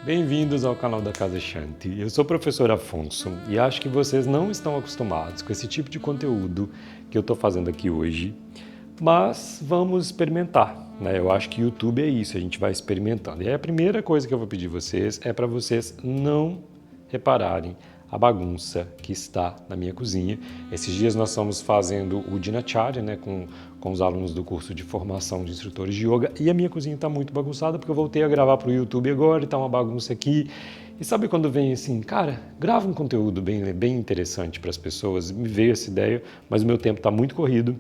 Bem-vindos ao canal da Casa Shanti. Eu sou o professor Afonso e acho que vocês não estão acostumados com esse tipo de conteúdo que eu estou fazendo aqui hoje, mas vamos experimentar, né? Eu acho que YouTube é isso, a gente vai experimentando. E aí a primeira coisa que eu vou pedir vocês é para vocês não repararem a bagunça que está na minha cozinha. Esses dias nós estamos fazendo o Dinacharya, né, com os alunos do curso de formação de instrutores de yoga, e a minha cozinha está muito bagunçada porque eu voltei a gravar para o YouTube agora e está uma bagunça aqui. E sabe quando vem assim, cara, grava um conteúdo bem interessante para as pessoas? Me veio essa ideia, mas o meu tempo está muito corrido,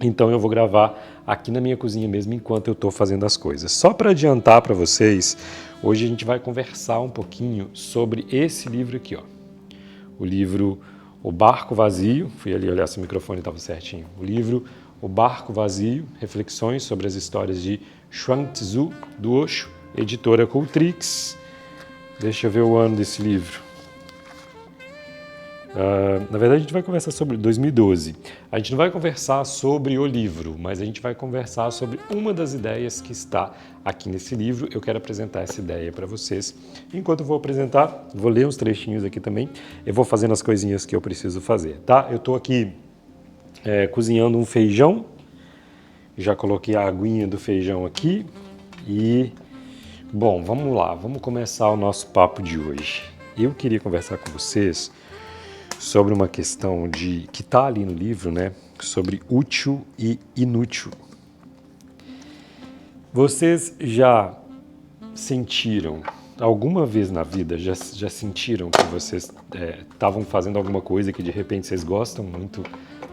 então eu vou gravar aqui na minha cozinha mesmo enquanto eu estou fazendo as coisas. Só para adiantar para vocês, hoje a gente vai conversar um pouquinho sobre esse livro aqui, ó. O livro O Barco Vazio, fui ali olhar se o microfone estava certinho. O livro O Barco Vazio, Reflexões sobre as Histórias de Chuang Tzu, do Osho, editora Cultrix. Deixa eu ver o ano desse livro. Na verdade, a gente vai conversar sobre 2012. A gente não vai conversar sobre o livro, mas a gente vai conversar sobre uma das ideias que está aqui nesse livro. Eu quero apresentar essa ideia para vocês. Enquanto eu vou apresentar, vou ler uns trechinhos aqui também. Eu vou fazendo as coisinhas que eu preciso fazer, tá? Eu estou aqui cozinhando um feijão. Já coloquei a aguinha do feijão aqui. E, bom, vamos lá. Vamos começar o nosso papo de hoje. Eu queria conversar com vocês sobre uma questão que está ali no livro, né? Sobre útil e inútil. Vocês já sentiram, alguma vez na vida, já sentiram que vocês estavam fazendo alguma coisa que de repente vocês gostam muito,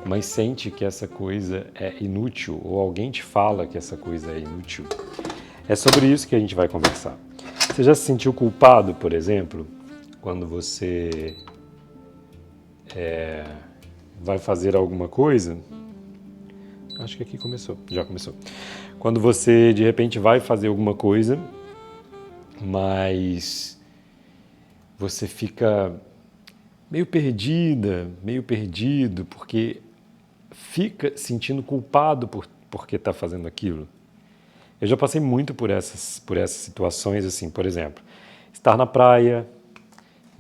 mas sente que essa coisa é inútil, ou alguém te fala que essa coisa é inútil? É sobre isso que a gente vai conversar. Você já se sentiu culpado, por exemplo, quando você vai fazer alguma coisa? Acho que aqui começou, já começou. Quando você de repente vai fazer alguma coisa, mas você fica meio perdida, meio perdido, porque fica sentindo culpado porque está fazendo aquilo. Eu já passei muito por essas situações, assim, por exemplo, estar na praia,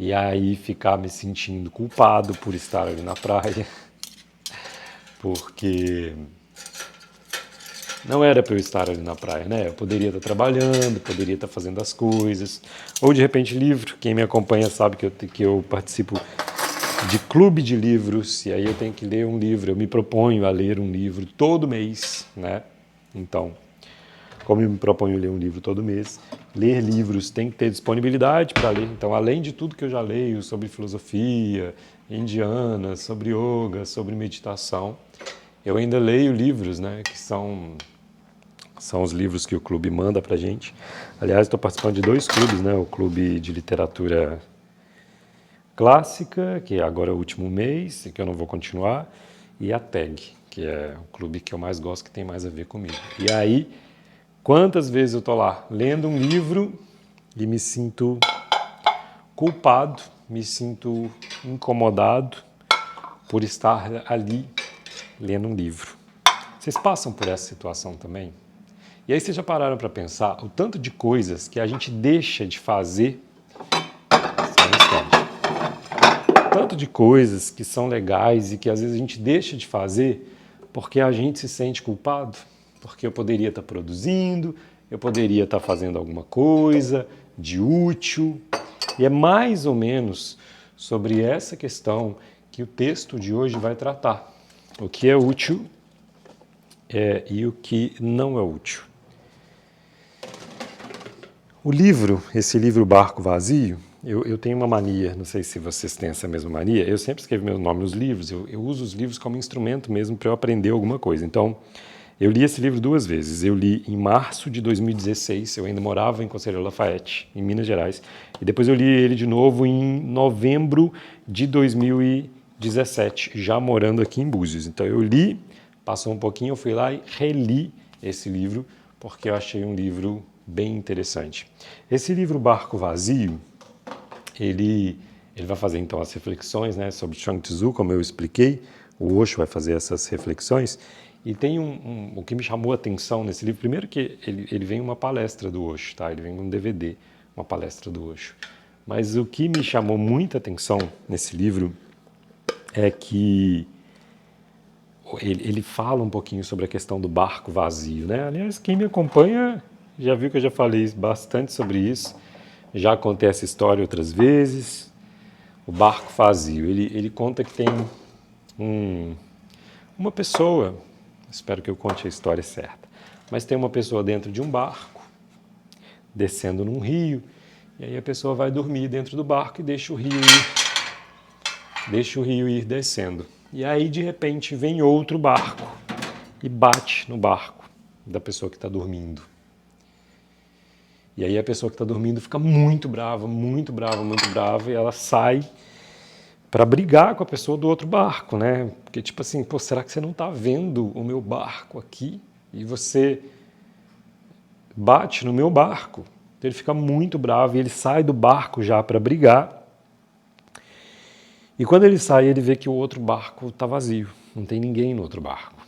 e aí ficar me sentindo culpado por estar ali na praia, porque não era para eu estar ali na praia, né? Eu poderia estar trabalhando, poderia estar fazendo as coisas, ou de repente livro. Quem me acompanha sabe que eu participo de clube de livros, e aí eu tenho que ler um livro, eu me proponho a ler um livro todo mês, né? Então, como eu me proponho ler um livro todo mês, ler livros tem que ter disponibilidade para ler. Então, além de tudo que eu já leio sobre filosofia indiana, sobre yoga, sobre meditação, eu ainda leio livros, né, que são os livros que o clube manda para a gente. Aliás, estou participando de 2 clubes, né, o Clube de Literatura Clássica, que agora é o último mês, e que eu não vou continuar, e a TEG, que é o clube que eu mais gosto, que tem mais a ver comigo. E aí, quantas vezes eu estou lá lendo um livro e me sinto culpado, me sinto incomodado por estar ali lendo um livro. Vocês passam por essa situação também? E aí vocês já pararam para pensar o tanto de coisas que a gente deixa de fazer? Só um instante. Tanto de coisas que são legais e que às vezes a gente deixa de fazer porque a gente se sente culpado? Porque eu poderia estar produzindo, eu poderia estar fazendo alguma coisa de útil. E é mais ou menos sobre essa questão que o texto de hoje vai tratar. O que é útil e o que não é útil. O livro, esse livro Barco Vazio, eu tenho uma mania, não sei se vocês têm essa mesma mania, eu sempre escrevo meu nome nos livros, eu uso os livros como instrumento mesmo para eu aprender alguma coisa. Então, eu li esse livro 2 vezes. Eu li em março de 2016, eu ainda morava em Conselheiro Lafayette, em Minas Gerais, e depois eu li ele de novo em novembro de 2017, já morando aqui em Búzios. Então eu li, passou um pouquinho, eu fui lá e reli esse livro, porque eu achei um livro bem interessante. Esse livro Barco Vazio, ele vai fazer então as reflexões, né, sobre Chuang Tzu, como eu expliquei. O Osho vai fazer essas reflexões. E tem o que me chamou a atenção nesse livro, primeiro que ele vem uma palestra do Osho, tá? Ele vem um DVD, uma palestra do Osho. Mas o que me chamou muita atenção nesse livro é que ele fala um pouquinho sobre a questão do barco vazio, né? Aliás, quem me acompanha já viu que eu já falei bastante sobre isso, já contei essa história outras vezes. O barco vazio, ele conta que tem uma pessoa, espero que eu conte a história certa, mas tem uma pessoa dentro de um barco, descendo num rio, e aí a pessoa vai dormir dentro do barco e deixa o rio ir descendo. E aí, de repente, vem outro barco e bate no barco da pessoa que está dormindo. E aí a pessoa que está dormindo fica muito brava, muito brava, muito brava, e ela sai para brigar com a pessoa do outro barco, né? Porque tipo assim, pô, será que você não está vendo o meu barco aqui? E você bate no meu barco. Então ele fica muito bravo e ele sai do barco já para brigar. E quando ele sai, ele vê que o outro barco está vazio, não tem ninguém no outro barco.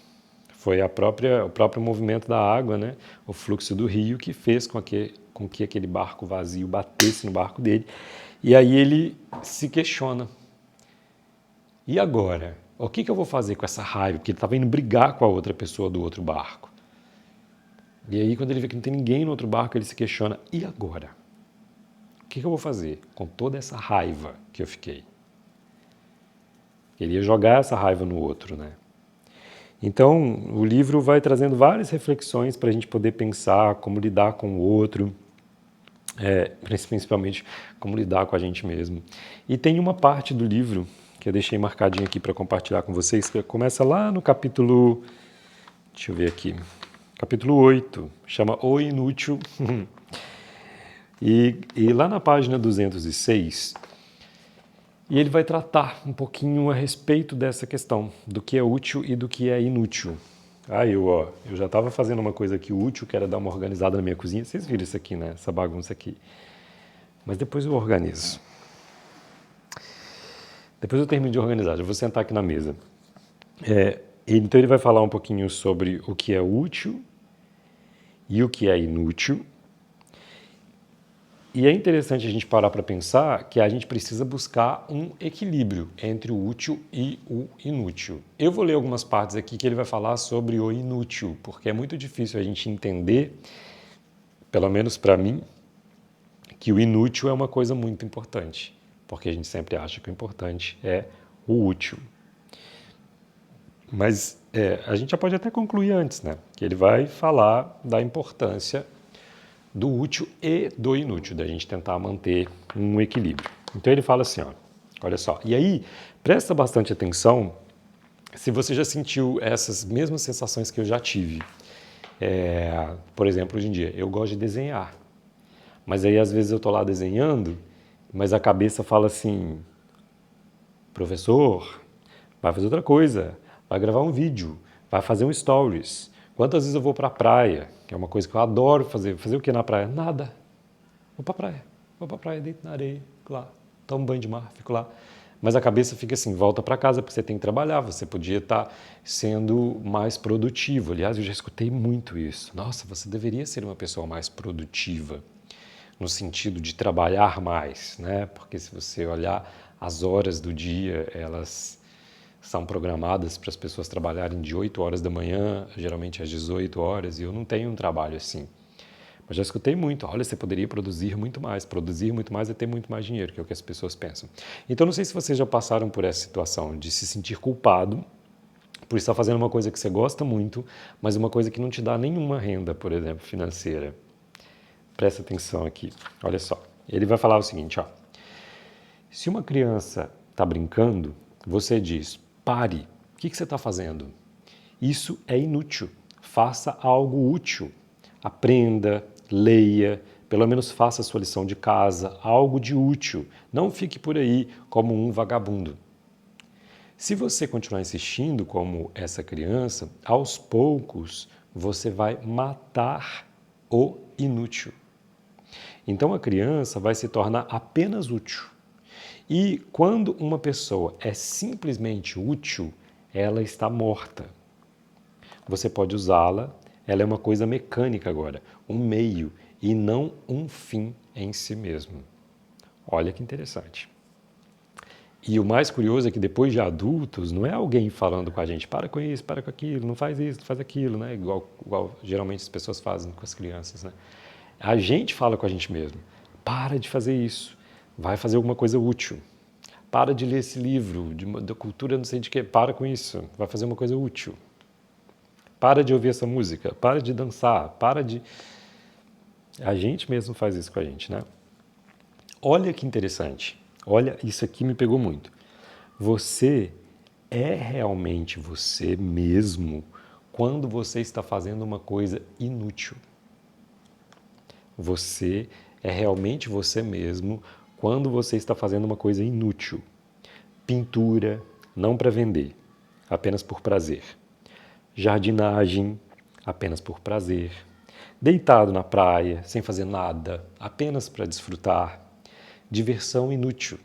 Foi o próprio movimento da água, né? O fluxo do rio que fez com que aquele barco vazio batesse no barco dele. E aí ele se questiona. E agora? O que eu vou fazer com essa raiva? Porque ele estava indo brigar com a outra pessoa do outro barco. E aí quando ele vê que não tem ninguém no outro barco, ele se questiona. E agora? O que eu vou fazer com toda essa raiva que eu fiquei? Queria jogar essa raiva no outro, né? Então, o livro vai trazendo várias reflexões para a gente poder pensar como lidar com o outro, principalmente como lidar com a gente mesmo. E tem uma parte do livro que eu deixei marcadinho aqui para compartilhar com vocês, que começa lá no capítulo, deixa eu ver aqui, capítulo 8, chama O Inútil. e lá na página 206, e ele vai tratar um pouquinho a respeito dessa questão, do que é útil e do que é inútil. Eu já estava fazendo uma coisa aqui útil, que era dar uma organizada na minha cozinha. Vocês viram isso aqui, né? Essa bagunça aqui. Mas depois eu organizo. Depois eu termino de organizar, já vou sentar aqui na mesa. Então ele vai falar um pouquinho sobre o que é útil e o que é inútil. E é interessante a gente parar para pensar que a gente precisa buscar um equilíbrio entre o útil e o inútil. Eu vou ler algumas partes aqui que ele vai falar sobre o inútil, porque é muito difícil a gente entender, pelo menos para mim, que o inútil é uma coisa muito importante, porque a gente sempre acha que o importante é o útil. Mas a gente já pode até concluir antes, né? Que ele vai falar da importância do útil e do inútil, da gente tentar manter um equilíbrio. Então ele fala assim, olha só, e aí presta bastante atenção se você já sentiu essas mesmas sensações que eu já tive. Por exemplo, hoje em dia, eu gosto de desenhar, mas aí às vezes eu estou lá desenhando, mas a cabeça fala assim, professor, vai fazer outra coisa, vai gravar um vídeo, vai fazer um stories. Quantas vezes eu vou para a praia, que é uma coisa que eu adoro fazer. Fazer o que na praia? Nada. Vou para a praia, deito na areia, fico lá, tomo banho de mar, fico lá. Mas a cabeça fica assim, volta para casa porque você tem que trabalhar, você podia estar sendo mais produtivo. Aliás, eu já escutei muito isso. Nossa, você deveria ser uma pessoa mais produtiva, no sentido de trabalhar mais, né? Porque se você olhar as horas do dia, elas são programadas para as pessoas trabalharem de 8 horas da manhã, geralmente às 18 horas, e eu não tenho um trabalho assim. Mas já escutei muito, olha, você poderia produzir muito mais é ter muito mais dinheiro, que é o que as pessoas pensam. Então não sei se vocês já passaram por essa situação de se sentir culpado por estar fazendo uma coisa que você gosta muito, mas uma coisa que não te dá nenhuma renda, por exemplo, financeira. Presta atenção aqui, olha só. Ele vai falar o seguinte, se uma criança está brincando, você diz, pare, o que você está fazendo? Isso é inútil, faça algo útil. Aprenda, leia, pelo menos faça a sua lição de casa, algo de útil. Não fique por aí como um vagabundo. Se você continuar insistindo como essa criança, aos poucos você vai matar o inútil. Então a criança vai se tornar apenas útil. E quando uma pessoa é simplesmente útil, ela está morta. Você pode usá-la, ela é uma coisa mecânica agora, um meio. e não um fim em si mesmo. Olha que interessante. E o mais curioso é que depois de adultos, não é alguém falando com a gente, para com isso, para com aquilo, não faz isso, não faz aquilo, né? Igual geralmente as pessoas fazem com as crianças, né? A gente fala com a gente mesmo, para de fazer isso, vai fazer alguma coisa útil. Para de ler esse livro, da cultura não sei de quê, para com isso, vai fazer uma coisa útil. Para de ouvir essa música, para de dançar, para de... A gente mesmo faz isso com a gente, né? Olha que interessante, olha, isso aqui me pegou muito. Você é realmente você mesmo quando você está fazendo uma coisa inútil. Você é realmente você mesmo quando você está fazendo uma coisa inútil. Pintura, não para vender, apenas por prazer. Jardinagem, apenas por prazer. Deitado na praia, sem fazer nada, apenas para desfrutar. Diversão inútil.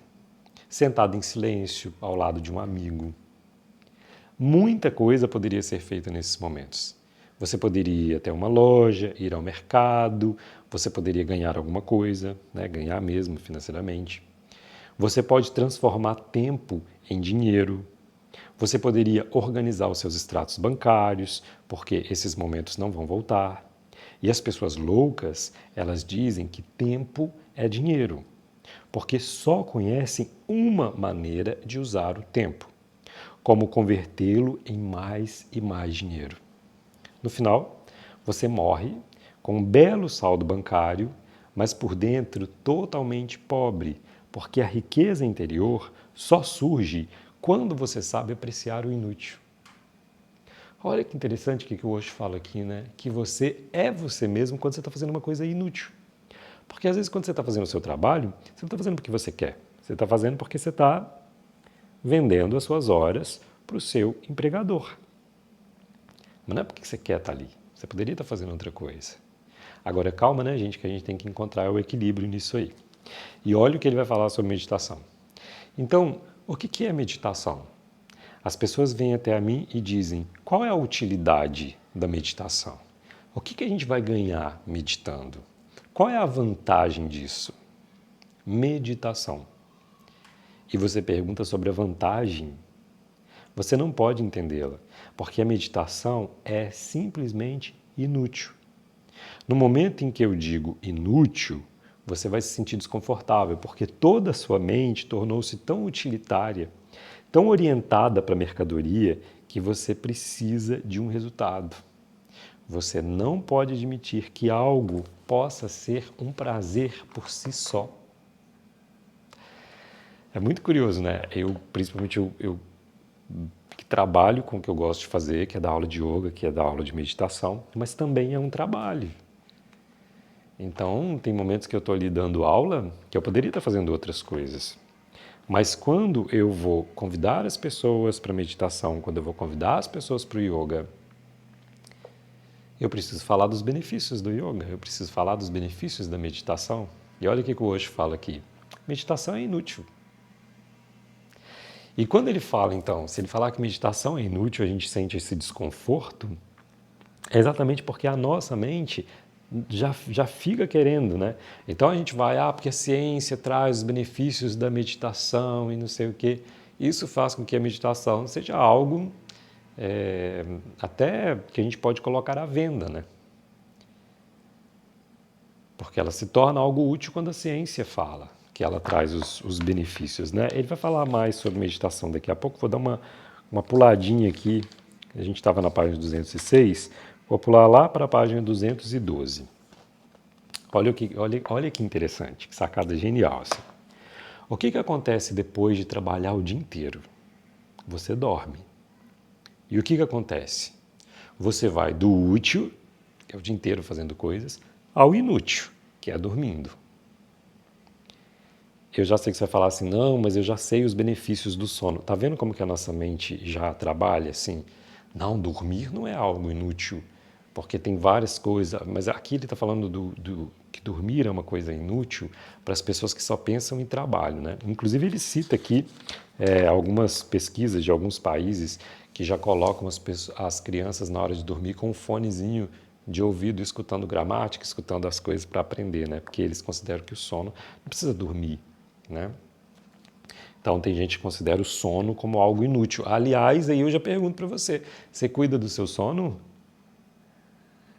Sentado em silêncio, ao lado de um amigo. Muita coisa poderia ser feita nesses momentos. Você poderia ir até uma loja, ir ao mercado, você poderia ganhar alguma coisa, né? Ganhar mesmo financeiramente. Você pode transformar tempo em dinheiro. Você poderia organizar os seus extratos bancários, porque esses momentos não vão voltar. E as pessoas loucas, elas dizem que tempo é dinheiro, porque só conhecem uma maneira de usar o tempo, como convertê-lo em mais e mais dinheiro. No final, você morre com um belo saldo bancário, mas por dentro totalmente pobre, porque a riqueza interior só surge quando você sabe apreciar o inútil. Olha que interessante o que o Osho fala aqui, né? Que você é você mesmo quando você está fazendo uma coisa inútil. Porque às vezes quando você está fazendo o seu trabalho, você não está fazendo porque você quer. Você está fazendo porque você está vendendo as suas horas para o seu empregador. Mas não é porque você quer estar ali. Você poderia estar fazendo outra coisa. Agora, calma, né, gente, que a gente tem que encontrar o equilíbrio nisso aí. E olha o que ele vai falar sobre meditação. Então, o que é meditação? As pessoas vêm até a mim e dizem, qual é a utilidade da meditação? O que a gente vai ganhar meditando? Qual é a vantagem disso? Meditação. E você pergunta sobre a vantagem, você não pode entendê-la, porque a meditação é simplesmente inútil. No momento em que eu digo inútil, você vai se sentir desconfortável, porque toda a sua mente tornou-se tão utilitária, tão orientada para a mercadoria, que você precisa de um resultado. Você não pode admitir que algo possa ser um prazer por si só. É muito curioso, né? Principalmente eu que trabalho com o que eu gosto de fazer, que é dar aula de yoga, que é dar aula de meditação, mas também é um trabalho. Então, tem momentos que eu estou ali dando aula que eu poderia estar fazendo outras coisas. Mas quando eu vou convidar as pessoas para meditação, quando eu vou convidar as pessoas para o yoga, eu preciso falar dos benefícios do yoga, eu preciso falar dos benefícios da meditação. E olha o que o Osho fala aqui. Meditação é inútil. E quando ele fala, então, se ele falar que meditação é inútil, a gente sente esse desconforto, é exatamente porque a nossa mente já fica querendo, né? Então a gente vai, porque a ciência traz os benefícios da meditação e não sei o quê. Isso faz com que a meditação seja algo até que a gente pode colocar à venda, né? Porque ela se torna algo útil quando a ciência fala que ela traz os benefícios, né? Ele vai falar mais sobre meditação daqui a pouco. Vou dar uma puladinha aqui. A gente estava na página 206. Vou pular lá para a página 212. Olha que interessante, que sacada genial. Assim. O que acontece depois de trabalhar o dia inteiro? Você dorme. E o que acontece? Você vai do útil, que é o dia inteiro fazendo coisas, ao inútil, que é dormindo. Eu já sei que você vai falar assim, não, mas eu já sei os benefícios do sono. Tá vendo como que a nossa mente já trabalha assim? Não, dormir não é algo inútil, porque tem várias coisas, mas aqui ele está falando que dormir é uma coisa inútil para as pessoas que só pensam em trabalho, né? Inclusive ele cita aqui algumas pesquisas de alguns países que já colocam as crianças na hora de dormir com um fonezinho de ouvido, escutando gramática, escutando as coisas para aprender, né? Porque eles consideram que o sono não precisa dormir, né? Então tem gente que considera o sono como algo inútil. Aliás, aí eu já pergunto para você, você cuida do seu sono?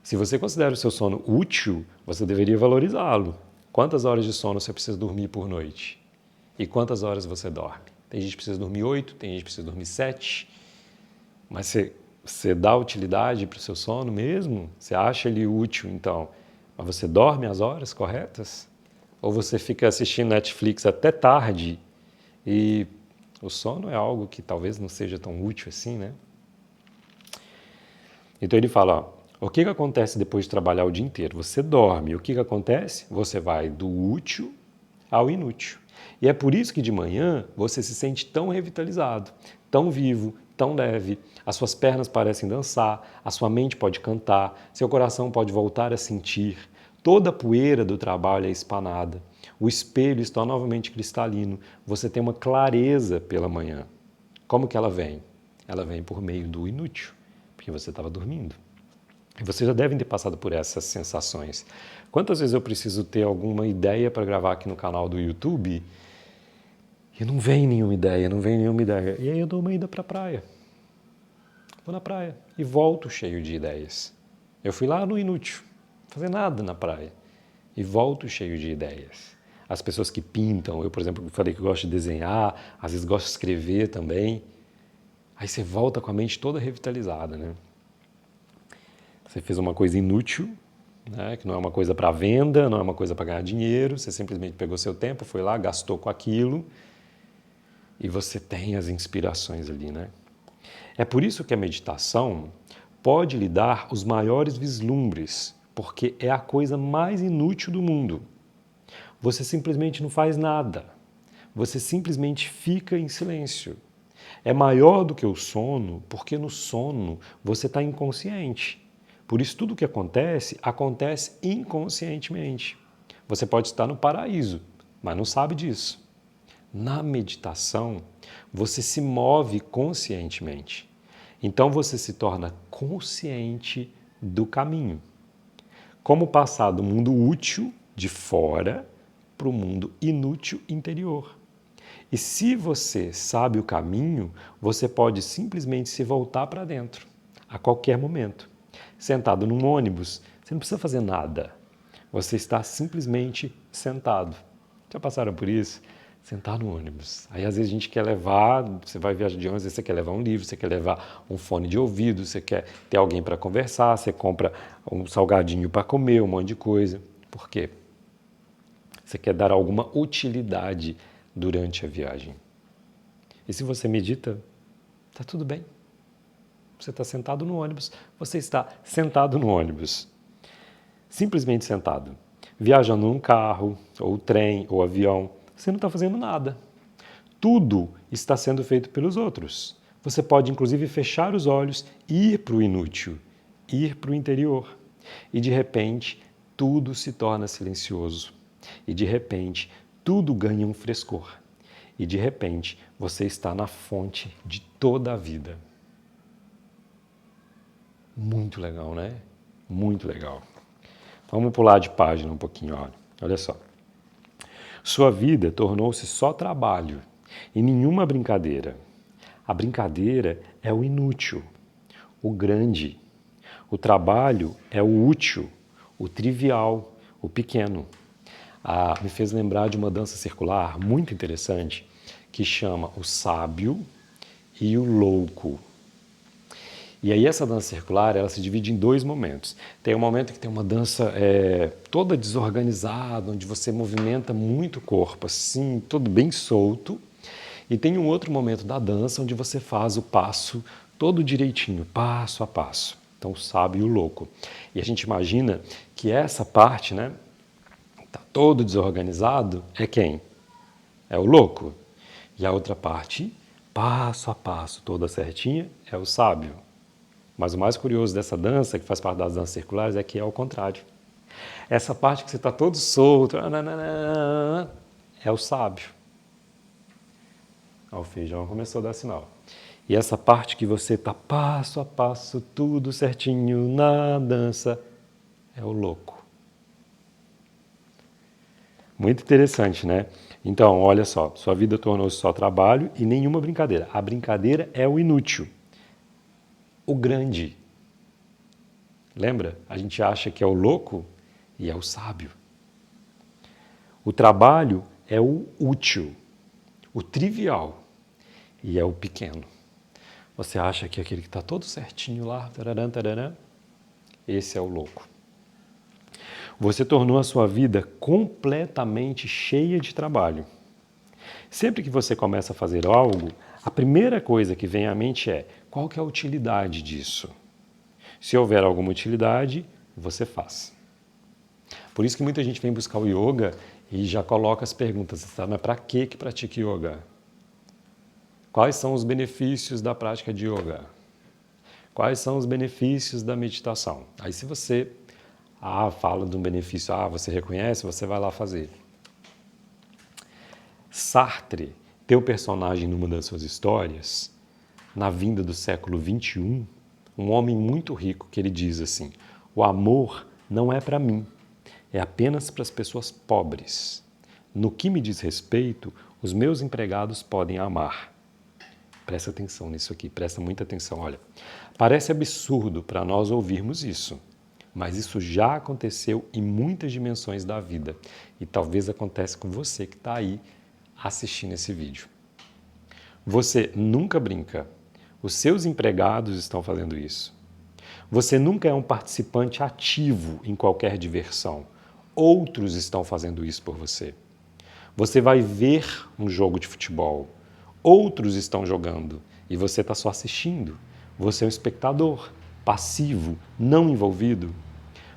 Se você considera o seu sono útil, você deveria valorizá-lo. Quantas horas de sono você precisa dormir por noite? E quantas horas você dorme? Tem gente que precisa dormir 8, tem gente que precisa dormir 7. Mas você dá utilidade para o seu sono mesmo? Você acha ele útil, então? Mas você dorme as horas corretas? Ou você fica assistindo Netflix até tarde e o sono é algo que talvez não seja tão útil assim, né? Então ele fala, ó, o que acontece depois de trabalhar o dia inteiro? Você dorme. O que acontece? Você vai do útil ao inútil. E é por isso que de manhã você se sente tão revitalizado, tão vivo, tão leve. As suas pernas parecem dançar, a sua mente pode cantar, seu coração pode voltar a sentir. Toda a poeira do trabalho é espanada. O espelho está novamente cristalino. Você tem uma clareza pela manhã. Como que ela vem? Ela vem por meio do inútil, porque você estava dormindo. E vocês já devem ter passado por essas sensações. Quantas vezes eu preciso ter alguma ideia para gravar aqui no canal do YouTube e não vem nenhuma ideia, não vem nenhuma ideia. E aí eu dou uma ida para a praia. Vou na praia e volto cheio de ideias. Eu fui lá no inútil, fazer nada na praia, e volto cheio de ideias. As pessoas que pintam, eu, por exemplo, falei que gosto de desenhar, às vezes gosto de escrever também. Aí você volta com a mente toda revitalizada, né? Você fez uma coisa inútil, né, que não é uma coisa para venda, não é uma coisa para ganhar dinheiro, você simplesmente pegou seu tempo, foi lá, gastou com aquilo e você tem as inspirações ali, né? É por isso que a meditação pode lhe dar os maiores vislumbres, porque é a coisa mais inútil do mundo. Você simplesmente não faz nada, você simplesmente fica em silêncio. É maior do que o sono, porque no sono você está inconsciente. Por isso, tudo o que acontece, acontece inconscientemente. Você pode estar no paraíso, mas não sabe disso. Na meditação, você se move conscientemente. Então, você se torna consciente do caminho. Como passar do mundo útil, de fora, para o mundo inútil interior. E se você sabe o caminho, você pode simplesmente se voltar para dentro, a qualquer momento. Sentado num ônibus, você não precisa fazer nada. Você está simplesmente sentado. Já passaram por isso? Sentar no ônibus. Aí às vezes a gente quer levar, você vai viajar de ônibus, você quer levar um livro, você quer levar um fone de ouvido, você quer ter alguém para conversar, você compra um salgadinho para comer, um monte de coisa. Por quê? Você quer dar alguma utilidade durante a viagem. E se você medita, está tudo bem. Você está sentado no ônibus, você está sentado no ônibus. Simplesmente sentado. Viajando num carro, ou trem, ou avião, você não está fazendo nada. Tudo está sendo feito pelos outros. Você pode, inclusive, fechar os olhos e ir para o inútil, ir para o interior. E, de repente, tudo se torna silencioso. E, de repente, tudo ganha um frescor. E, de repente, você está na fonte de toda a vida. Muito legal, né? Muito legal. Vamos pular de página um pouquinho, olha só. Sua vida tornou-se só trabalho e nenhuma brincadeira. A brincadeira é o inútil, o grande. O trabalho é o útil, o trivial, o pequeno. Me fez lembrar de uma dança circular muito interessante que chama o sábio e o louco. E aí essa dança circular, ela se divide em dois momentos. Tem um momento que tem uma dança toda desorganizada, onde você movimenta muito o corpo, assim, todo bem solto. E tem um outro momento da dança onde você faz o passo todo direitinho, passo a passo. Então, o sábio e o louco. E a gente imagina que essa parte, né, tá todo desorganizado, é quem? É o louco. E a outra parte, passo a passo, toda certinha, é o sábio. Mas o mais curioso dessa dança, que faz parte das danças circulares, é que é ao contrário. Essa parte que você está todo solto, é o sábio. O feijão começou a dar sinal. E essa parte que você está passo a passo, tudo certinho na dança, é o louco. Muito interessante, né? Então, olha só, sua vida tornou-se só trabalho e nenhuma brincadeira. A brincadeira é o inútil, o grande. Lembra? A gente acha que é o louco e é o sábio. O trabalho é o útil, o trivial e é o pequeno. Você acha que aquele que está todo certinho lá, tararam, tararam, esse é o louco. Você tornou a sua vida completamente cheia de trabalho. Sempre que você começa a fazer algo, a primeira coisa que vem à mente é: qual que é a utilidade disso? Se houver alguma utilidade, você faz. Por isso que muita gente vem buscar o yoga e já coloca as perguntas, mas para que pratica yoga? Quais são os benefícios da prática de yoga? Quais são os benefícios da meditação? Aí se você fala de um benefício, você reconhece, você vai lá fazer. Sartre tem um personagem numa das suas histórias, na vinda do século XXI, um homem muito rico, que ele diz assim: o amor não é para mim, é apenas para as pessoas pobres. No que me diz respeito, os meus empregados podem amar. Presta atenção nisso aqui, presta muita atenção. Olha, parece absurdo para nós ouvirmos isso, mas isso já aconteceu em muitas dimensões da vida e talvez aconteça com você que está aí assistindo esse vídeo. Você nunca brinca, os seus empregados estão fazendo isso. Você nunca é um participante ativo em qualquer diversão, outros estão fazendo isso por você. Você vai ver um jogo de futebol, outros estão jogando e você está só assistindo. Você é um espectador, passivo, não envolvido.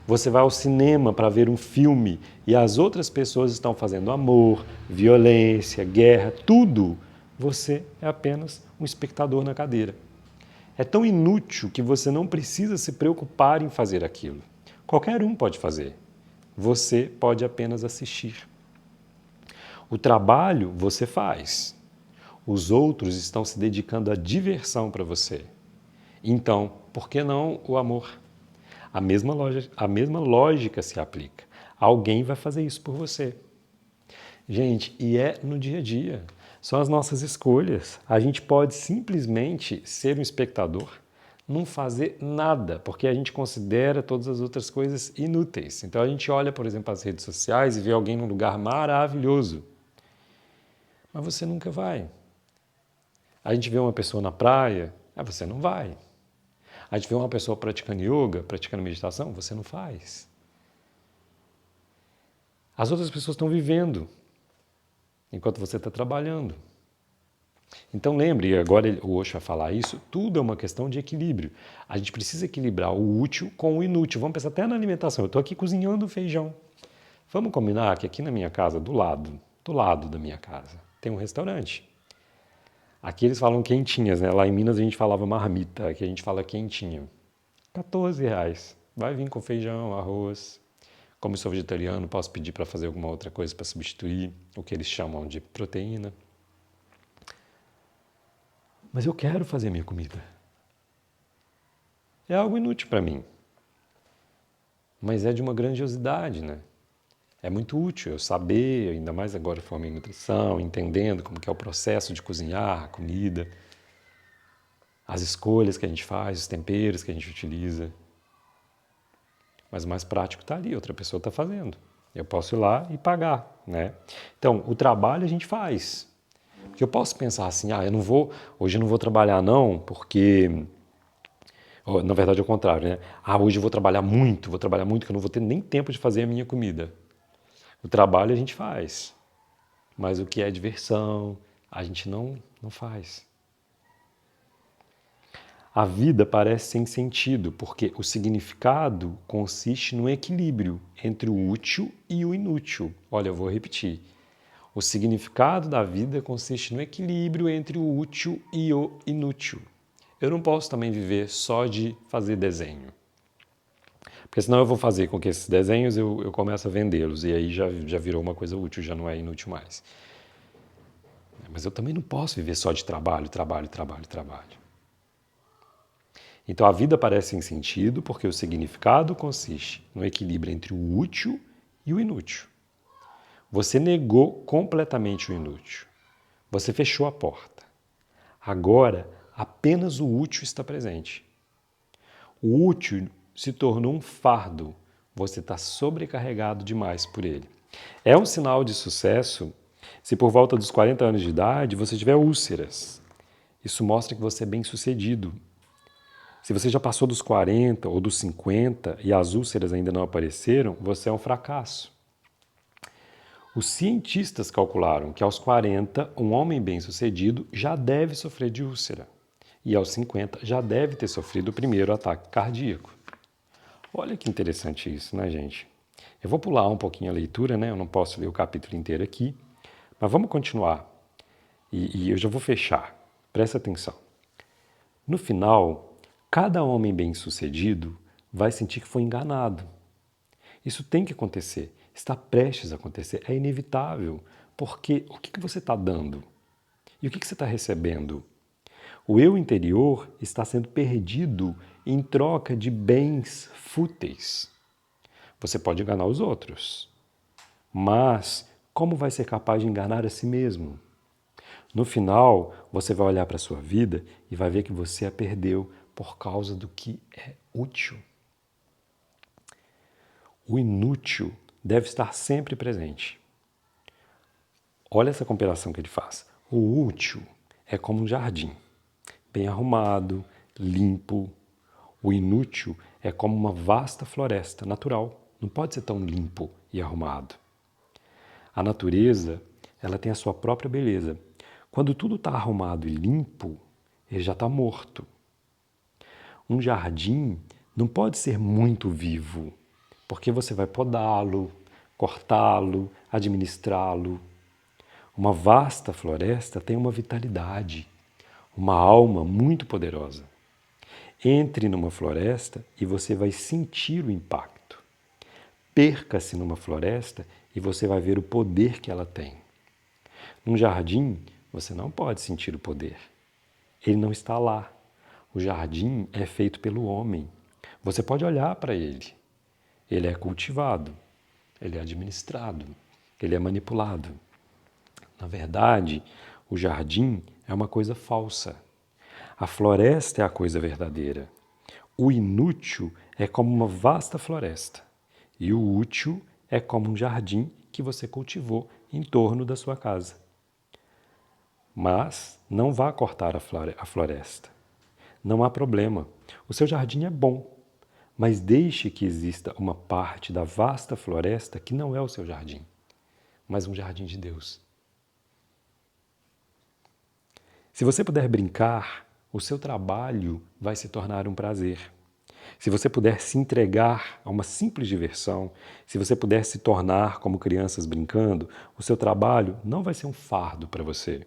Você vai ao cinema para ver um filme e as outras pessoas estão fazendo amor, violência, guerra, tudo. Você é apenas um espectador na cadeira. É tão inútil que você não precisa se preocupar em fazer aquilo. Qualquer um pode fazer. Você pode apenas assistir. O trabalho você faz. Os outros estão se dedicando à diversão para você. Então, por que não o amor? A mesma lógica se aplica. Alguém vai fazer isso por você. Gente, e é no dia a dia. São as nossas escolhas. A gente pode simplesmente ser um espectador, não fazer nada, porque a gente considera todas as outras coisas inúteis. Então a gente olha, por exemplo, as redes sociais e vê alguém num lugar maravilhoso. Mas você nunca vai. A gente vê uma pessoa na praia, você não vai. A gente vê uma pessoa praticando yoga, praticando meditação, você não faz. As outras pessoas estão vivendo, enquanto você está trabalhando. Então lembre, agora o Osho vai falar isso, tudo é uma questão de equilíbrio. A gente precisa equilibrar o útil com o inútil. Vamos pensar até na alimentação. Eu estou aqui cozinhando feijão. Vamos combinar que aqui na minha casa, do lado da minha casa, tem um restaurante. Aqui eles falam quentinhas, né? Lá em Minas a gente falava marmita, aqui a gente fala quentinha. R$14. Vai vir com feijão, arroz. Como eu sou vegetariano, posso pedir para fazer alguma outra coisa para substituir o que eles chamam de proteína. Mas eu quero fazer minha comida. É algo inútil para mim. Mas é de uma grandiosidade, né? É muito útil eu saber, ainda mais agora formei em nutrição, entendendo como que é o processo de cozinhar a comida, as escolhas que a gente faz, os temperos que a gente utiliza. Mas o mais prático está ali, outra pessoa está fazendo. Eu posso ir lá e pagar, né? Então, o trabalho a gente faz. Porque eu posso pensar assim, hoje eu não vou trabalhar não, porque... Na verdade é o contrário, né? Hoje eu vou trabalhar muito que eu não vou ter nem tempo de fazer a minha comida. O trabalho a gente faz, mas o que é diversão, a gente não faz. A vida parece sem sentido, porque o significado consiste no equilíbrio entre o útil e o inútil. Olha, eu vou repetir. O significado da vida consiste no equilíbrio entre o útil e o inútil. Eu não posso também viver só de fazer desenho. Porque senão eu vou fazer com que esses desenhos eu comece a vendê-los e aí já virou uma coisa útil, já não é inútil mais. Mas eu também não posso viver só de trabalho. Então a vida parece sem sentido porque o significado consiste no equilíbrio entre o útil e o inútil. Você negou completamente o inútil. Você fechou a porta. Agora, apenas o útil está presente. O útil se tornou um fardo. Você está sobrecarregado demais por ele. É um sinal de sucesso se por volta dos 40 anos de idade você tiver úlceras. Isso mostra que você é bem-sucedido. Se você já passou dos 40 ou dos 50 e as úlceras ainda não apareceram, você é um fracasso. Os cientistas calcularam que aos 40, um homem bem-sucedido já deve sofrer de úlcera. E aos 50 já deve ter sofrido o primeiro ataque cardíaco. Olha que interessante isso, né, gente? Eu vou pular um pouquinho a leitura, né? Eu não posso ler o capítulo inteiro aqui, mas vamos continuar. E eu já vou fechar. Presta atenção. No final, cada homem bem-sucedido vai sentir que foi enganado. Isso tem que acontecer, está prestes a acontecer, é inevitável, porque o que você está dando? E o que você está recebendo? O eu interior está sendo perdido em troca de bens fúteis. Você pode enganar os outros, mas como vai ser capaz de enganar a si mesmo? No final, você vai olhar para a sua vida e vai ver que você a perdeu por causa do que é útil. O inútil deve estar sempre presente. Olha essa comparação que ele faz. O útil é como um jardim, bem arrumado, limpo. O inútil é como uma vasta floresta natural. Não pode ser tão limpo e arrumado. A natureza, ela tem a sua própria beleza. Quando tudo está arrumado e limpo, ele já está morto. Um jardim não pode ser muito vivo, porque você vai podá-lo, cortá-lo, administrá-lo. Uma vasta floresta tem uma vitalidade, uma alma muito poderosa. Entre numa floresta e você vai sentir o impacto. Perca-se numa floresta e você vai ver o poder que ela tem. Num jardim, você não pode sentir o poder. Ele não está lá. O jardim é feito pelo homem. Você pode olhar para ele. Ele é cultivado, ele é administrado, ele é manipulado. Na verdade, o jardim é uma coisa falsa. A floresta é a coisa verdadeira. O inútil é como uma vasta floresta. E o útil é como um jardim que você cultivou em torno da sua casa. Mas não vá cortar a floresta. Não há problema. O seu jardim é bom, mas deixe que exista uma parte da vasta floresta que não é o seu jardim, mas um jardim de Deus. Se você puder brincar, o seu trabalho vai se tornar um prazer. Se você puder se entregar a uma simples diversão, se você puder se tornar como crianças brincando, o seu trabalho não vai ser um fardo para você.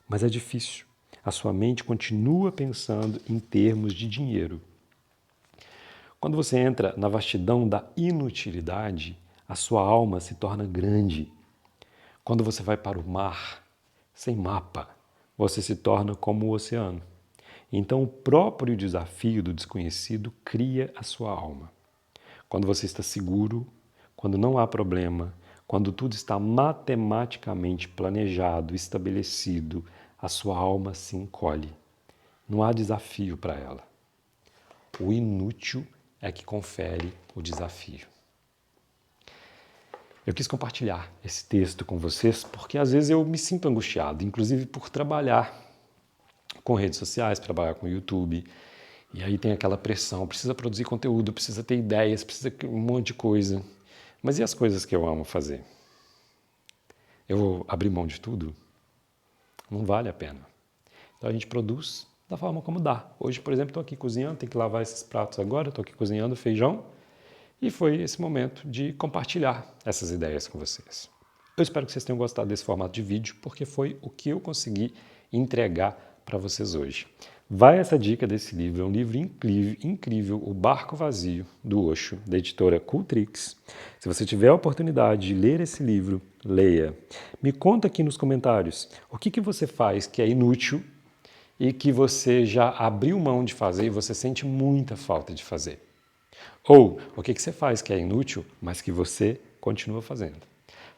Mas é difícil. A sua mente continua pensando em termos de dinheiro. Quando você entra na vastidão da inutilidade, a sua alma se torna grande. Quando você vai para o mar, sem mapa, você se torna como o oceano. Então, o próprio desafio do desconhecido cria a sua alma. Quando você está seguro, quando não há problema, quando tudo está matematicamente planejado, estabelecido, a sua alma se encolhe. Não há desafio para ela. O inútil é que confere o desafio. Eu quis compartilhar esse texto com vocês porque às vezes eu me sinto angustiado, inclusive por trabalhar com redes sociais, trabalhar com YouTube, e aí tem aquela pressão, precisa produzir conteúdo, precisa ter ideias, precisa um monte de coisa. Mas e as coisas que eu amo fazer? Eu vou abrir mão de tudo? Não vale a pena. Então a gente produz da forma como dá. Hoje, por exemplo, estou aqui cozinhando, tenho que lavar esses pratos agora, estou aqui cozinhando feijão, e foi esse momento de compartilhar essas ideias com vocês. Eu espero que vocês tenham gostado desse formato de vídeo, porque foi o que eu consegui entregar para vocês hoje. Vai essa dica desse livro, é um livro incrível, O Barco Vazio, do Osho, da editora Cultrix. Se você tiver a oportunidade de ler esse livro, leia. Me conta aqui nos comentários o que você faz que é inútil e que você já abriu mão de fazer e você sente muita falta de fazer. Ou o que você faz que é inútil, mas que você continua fazendo.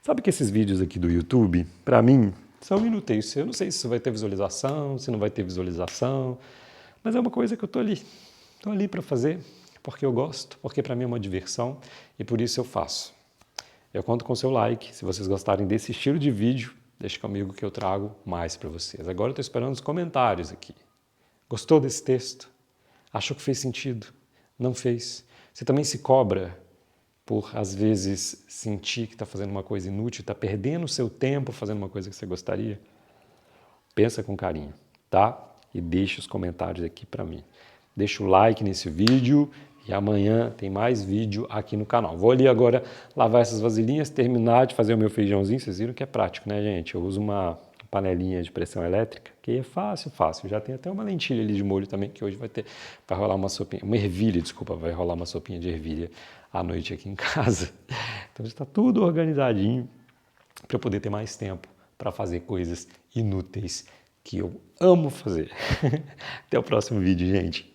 Sabe que esses vídeos aqui do YouTube, para mim, são inúteis. Eu não sei se isso vai ter visualização, se não vai ter visualização, mas é uma coisa que eu estou ali. Estou ali para fazer, porque eu gosto, porque para mim é uma diversão e por isso eu faço. Eu conto com o seu like. Se vocês gostarem desse estilo de vídeo, deixe comigo que eu trago mais para vocês. Agora eu estou esperando os comentários aqui. Gostou desse texto? Achou que fez sentido? Não fez? Você também se cobra por, às vezes, sentir que está fazendo uma coisa inútil, está perdendo o seu tempo fazendo uma coisa que você gostaria? Pensa com carinho, tá? E deixa os comentários aqui para mim. Deixa o like nesse vídeo e amanhã tem mais vídeo aqui no canal. Vou ali agora lavar essas vasilhinhas, terminar de fazer o meu feijãozinho. Vocês viram que é prático, né, gente? Eu uso uma panelinha de pressão elétrica, que é fácil, fácil. Já tem até uma lentilha ali de molho também, que hoje vai rolar uma sopinha, uma ervilha, desculpa, vai rolar uma sopinha de ervilha à noite aqui em casa. Então está tudo organizadinho para eu poder ter mais tempo para fazer coisas inúteis que eu amo fazer. Até o próximo vídeo, gente.